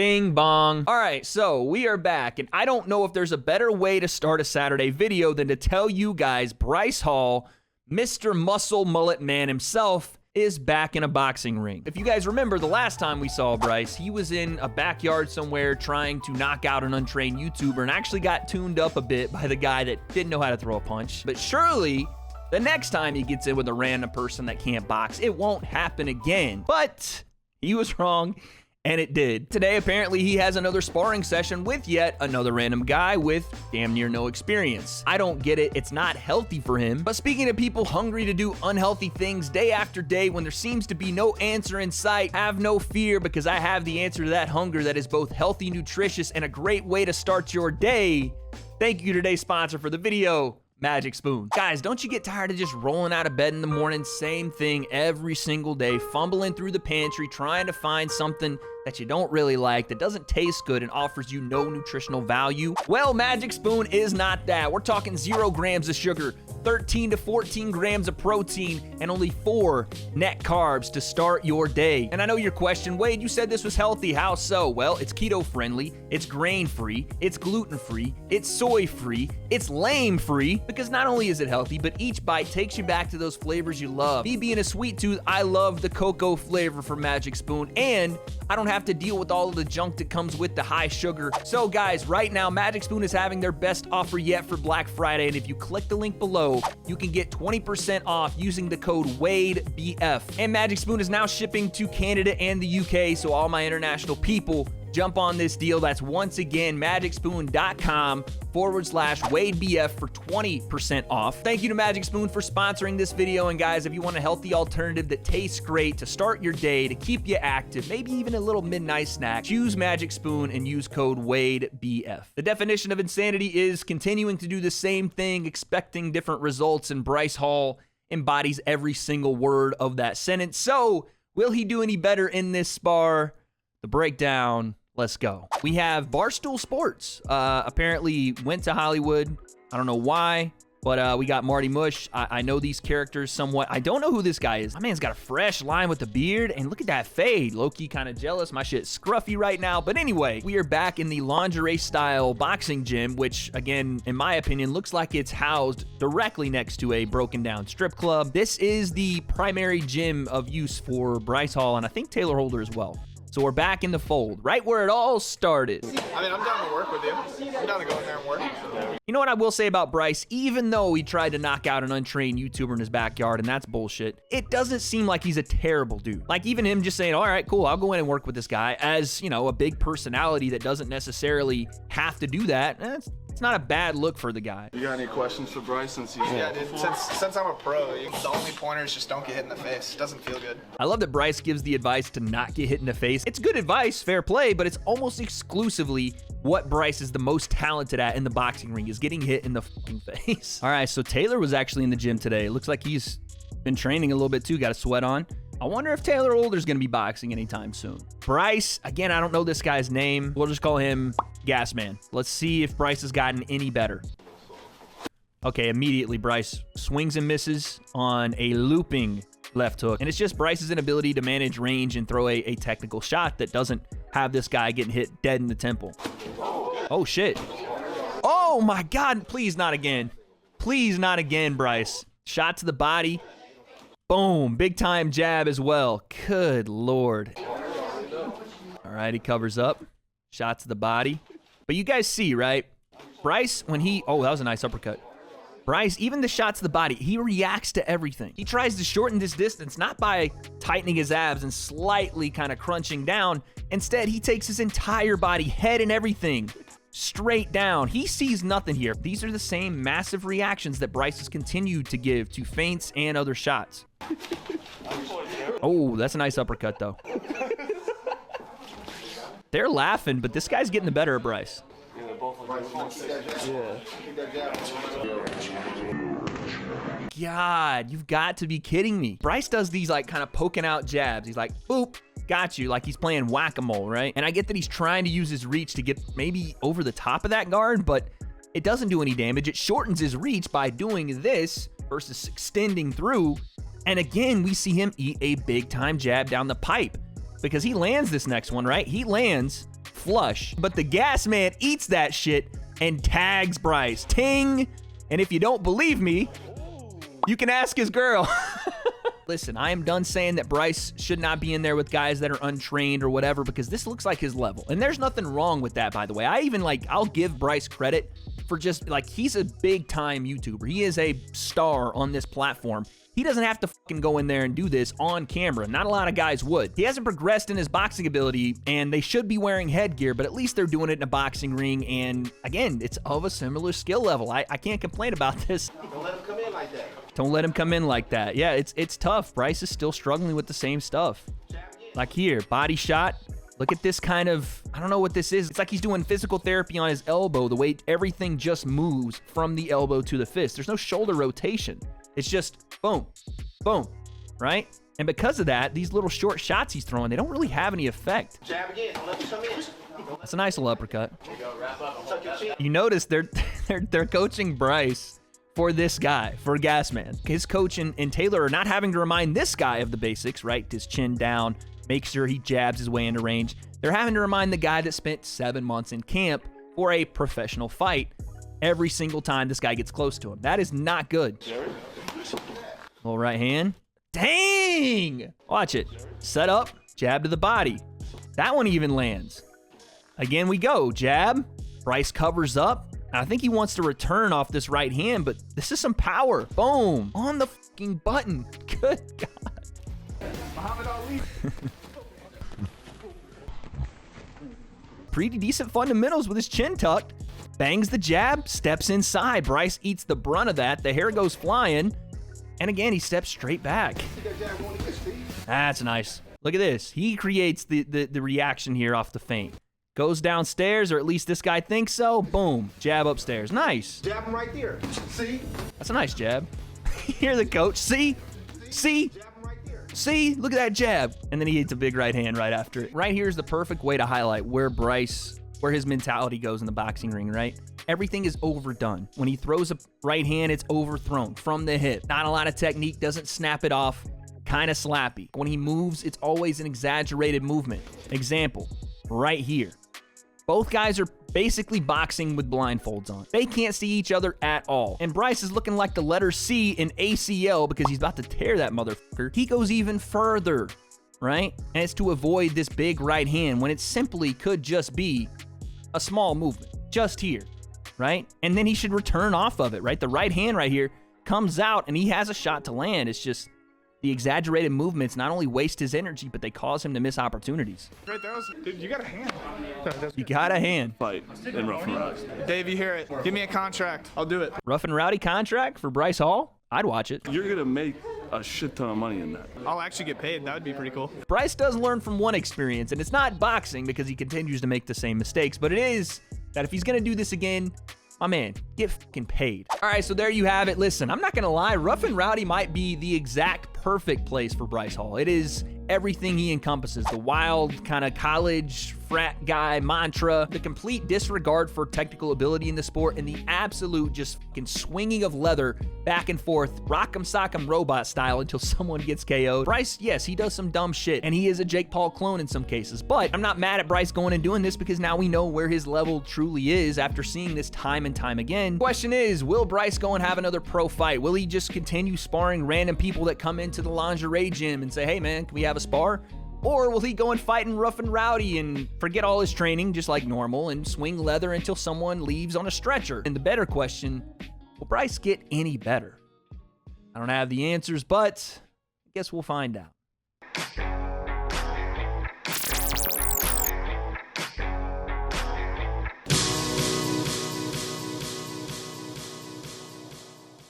Bing bong. All right, so we are back, and I don't know if there's a better way to start a Saturday video than to tell you guys Bryce Hall, Mr. Muscle Mullet Man himself, is back in a boxing ring. If you guys remember, the last time we saw Bryce, he was in a backyard somewhere trying to knock out an untrained YouTuber and actually got tuned up a bit by the guy that didn't know how to throw a punch. But surely, the next time he gets in with a random person that can't box, it won't happen again. But he was wrong. And it did. Today, apparently, he has another sparring session with yet another random guy with damn near no experience. I don't get it. It's not healthy for him. But speaking of people hungry to do unhealthy things day after day when there seems to be no answer in sight, have no fear, because I have the answer to that hunger that is both healthy, nutritious, and a great way to start your day. Thank you to today's sponsor for the video, Magic Spoon. Guys, don't you get tired of just rolling out of bed in the morning, same thing every single day, fumbling through the pantry, trying to find something that you don't really like, that doesn't taste good and offers you no nutritional value? Well, Magic Spoon is not that. We're talking 0 grams of sugar, 13 to 14 grams of protein, and only 4 net carbs to start your day. And I know your question, Wade, you said this was healthy. How so? Well, it's keto friendly, it's grain free, it's gluten free, it's soy free, it's lame free, because not only is it healthy, but each bite takes you back to those flavors you love. Me being a sweet tooth, I love the cocoa flavor from Magic Spoon, and I don't have to deal with all of the junk that comes with the high sugar. So guys, right now, Magic Spoon is having their best offer yet for Black Friday, and if you click the link below, you can get 20% off using the code WADEBF. And Magic Spoon is now shipping to Canada and the UK, so all my international people, jump on this deal. That's once again magicspoon.com/WadeBF for 20% off. Thank you to Magic Spoon for sponsoring this video. And guys, if you want a healthy alternative that tastes great to start your day, to keep you active, maybe even a little midnight snack, choose Magic Spoon and use code WADEBF. The definition of insanity is continuing to do the same thing, expecting different results, and Bryce Hall embodies every single word of that sentence. So, will he do any better in this spar? The breakdown. Let's go. We have Barstool Sports. Apparently went to Hollywood. I don't know why, but we got Marty Mush. I know these characters somewhat. I don't know who this guy is. My man's got a fresh line with the beard, and look at that fade. Low-key kind of jealous. My shit's scruffy right now. But anyway, we are back in the lingerie-style boxing gym, which, again, in my opinion, looks like it's housed directly next to a broken-down strip club. This is the primary gym of use for Bryce Hall, and I think Taylor Holder as well. So we're back in the fold, right where it all started. I mean, I'm down to work with you. I'm down to go in there and work. You know what I will say about Bryce? Even though he tried to knock out an untrained YouTuber in his backyard, and that's bullshit, it doesn't seem like he's a terrible dude. Like, even him just saying, all right, cool, I'll go in and work with this guy, as, you know, a big personality that doesn't necessarily have to do that, it's not a bad look for the guy. You got any questions for Bryce since he's Yeah, dude, since I'm a pro, the only pointer is just don't get hit in the face. It doesn't feel good. I love that Bryce gives the advice to not get hit in the face. It's good advice, fair play, but it's almost exclusively what Bryce is the most talented at in the boxing ring, is getting hit in the fucking face. All right, so Taylor was actually in the gym today. Looks like he's been training a little bit too, got a sweat on. I wonder if Taylor Holder's gonna be boxing anytime soon. Bryce, again, I don't know this guy's name. We'll just call him Gas Man. Let's see if Bryce has gotten any better. Okay, immediately Bryce swings and misses on a looping left hook. And it's just Bryce's inability to manage range and throw a technical shot that doesn't have this guy getting hit dead in the temple. Oh, shit. Oh, my God. Please not again. Please not again, Bryce. Shot to the body. Boom. Big time jab as well. Good Lord. All right, he covers up. Shot to the body. But you guys see, right? Bryce, when he... Oh, that was a nice uppercut. Bryce, even the shot to the body, he reacts to everything. He tries to shorten this distance, not by tightening his abs and slightly kind of crunching down. Instead, he takes his entire body, head and everything, straight down. He sees nothing here. These are the same massive reactions that Bryce has continued to give to feints and other shots. Oh, that's a nice uppercut, though. They're laughing, but this guy's getting the better of Bryce. God, you've got to be kidding me. Bryce does these like kind of poking out jabs. He's like, boop, got you, like he's playing whack-a-mole, right? And I get that he's trying to use his reach to get maybe over the top of that guard, but it doesn't do any damage. It shortens his reach by doing this versus extending through. And again, we see him eat a big-time jab down the pipe because he lands this next one, right? He lands flush. But the gas man eats that shit and tags Bryce. Ting! And if you don't believe me, you can ask his girl. Listen, I am done saying that Bryce should not be in there with guys that are untrained or whatever, because this looks like his level. And there's nothing wrong with that, by the way. I'll give Bryce credit for just, like, he's a big-time YouTuber. He is a star on this platform. He doesn't have to fucking go in there and do this on camera. Not a lot of guys would. He hasn't progressed in his boxing ability, and they should be wearing headgear, but at least they're doing it in a boxing ring, and again, it's of a similar skill level. I can't complain about this. Don't let him come in like that. Don't let him come in like that. Yeah, it's tough. Bryce is still struggling with the same stuff. Like here, body shot. Look at this kind of, I don't know what this is. It's like he's doing physical therapy on his elbow, the way everything just moves from the elbow to the fist. There's no shoulder rotation. It's just boom, boom, right? And because of that, these little short shots he's throwing, they don't really have any effect. Jab again. Don't let him come in. That's a nice little uppercut. There you go. Wrap up and tuck your chin. You notice they're coaching Bryce for this guy, for Gasman. His coach and Taylor are not having to remind this guy of the basics, right? His chin down, make sure he jabs his way into range. They're having to remind the guy that spent 7 months in camp for a professional fight every single time this guy gets close to him. That is not good. Little right hand. Dang! Watch it. Set up, jab to the body. That one even lands. Again we go. Jab. Bryce covers up. I think he wants to return off this right hand, but this is some power. Boom. On the fucking button. Good God. Muhammad Ali. Pretty decent fundamentals with his chin tucked. Bangs the jab, steps inside. Bryce eats the brunt of that. The hair goes flying. And again, he steps straight back. That's nice. Look at this. He creates the reaction here off the feint. Goes downstairs, or at least this guy thinks so. Boom. Jab upstairs. Nice. Jab him right there. See? That's a nice jab. Hear the coach. See? See? Jab him right there. See? Look at that jab. And then he hits a big right hand right after it. Right here is the perfect way to highlight where his mentality goes in the boxing ring, right? Everything is overdone. When he throws a right hand, it's overthrown from the hip. Not a lot of technique, doesn't snap it off, kind of slappy. When he moves, it's always an exaggerated movement. Example, right here. Both guys are basically boxing with blindfolds on. They can't see each other at all. And Bryce is looking like the letter C in ACL because he's about to tear that motherfucker. He goes even further, right? And it's to avoid this big right hand when it simply could just be a small movement, just here, right? And then he should return off of it, right? The right hand right here comes out and he has a shot to land. It's just the exaggerated movements not only waste his energy, but they cause him to miss opportunities. Right there, dude, you got a hand. You got a hand. Fight in rough and rowdy. Dave, you hear it. Give me a contract. I'll do it. Rough and rowdy contract for Bryce Hall? I'd watch it. You're gonna make a shit ton of money in that. I'll actually get paid. That would be pretty cool. Bryce does learn from one experience, and it's not boxing because he continues to make the same mistakes, but it is that if he's gonna do this again, my man, get fucking paid. All right, so there you have it. Listen, I'm not gonna lie, Rough and Rowdy might be the exact perfect place for Bryce Hall. It is everything he encompasses. The wild kind of college frat guy mantra, the complete disregard for technical ability in the sport, and the absolute just fucking swinging of leather back and forth, rock'em sock'em robot style until someone gets KO'd. Bryce, yes, he does some dumb shit, and he is a Jake Paul clone in some cases, but I'm not mad at Bryce going and doing this because now we know where his level truly is after seeing this time and time again. Question is, will Bryce go and have another pro fight? Will he just continue sparring random people that come into the lingerie gym and say, hey man, can we have a spar? Or will he go and fight in Rough and Rowdy and forget all his training just like normal and swing leather until someone leaves on a stretcher? And the better question, will Bryce get any better? I don't have the answers, but I guess we'll find out.